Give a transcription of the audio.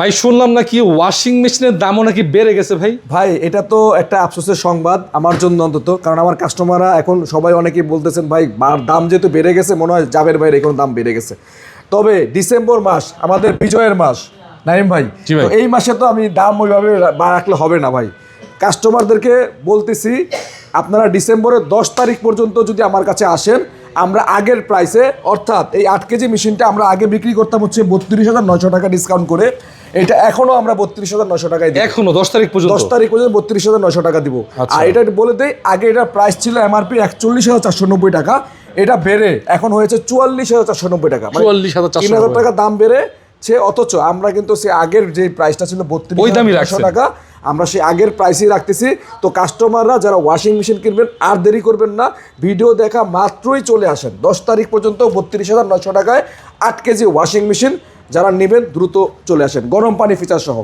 ভাই শুনলাম নাকি ওয়াশিং মেশিনের দামও নাকি বেড়ে গেছে ভাই। ভাই এটা তো একটা আফসোসের সংবাদ আমার জন্য অন্তত, কারণ আমার কাস্টমাররা এখন সবাই অনেকেই বলতেছেন ভাই দাম যেহেতু বেড়ে গেছে মনে হয় জাবের ভাইয়ের এখন দাম বেড়ে গেছে। তবে ডিসেম্বর মাস আমাদের বিজয়ের মাস নাইম ভাই, তো এই মাসে তো আমি দাম ওইভাবে রাখলে হবে না ভাই। কাস্টমারদেরকে বলতেছি আপনারা ডিসেম্বরের 10 তারিখ পর্যন্ত যদি আমার কাছে আসেন, আমরা আগের প্রাইসে, অর্থাৎ এই 8 কেজি মেশিনটা আমরা আগে বিক্রি করতাম হচ্ছে 32,900 টাকা ডিসকাউন্ট করে, এটা এখনো আমরা 32,900 টাকায় দিই। এখনো 10 তারিখ পর্যন্ত 10 তারিখ পর্যন্ত 32,900 টাকা দিব। আর এটা বলে দেই, আগে এটার প্রাইস ছিল এমআরপি 41,490 টাকা, এটা বেড়ে এখন হয়েছে 44,490 টাকা, 44,490 টাকা দাম বেড়েছে। অথচ আমরা কিন্তু সে আগের যে প্রাইসটা ছিল 32,900 টাকা, আমরা সেই আগের প্রাইসেই রাখতেছি। তো কাস্টমাররা যারা ওয়াশিং মেশিন কিনবেন আর দেরি করবেন না, ভিডিও দেখা মাত্রই চলে আসেন। 10 তারিখ পর্যন্ত 32,900 টাকায় 8 কেজি ওয়াশিং মেশিন যারা নেবেন দ্রুত চলে আসেন, গরম পানি ফিচার সহ।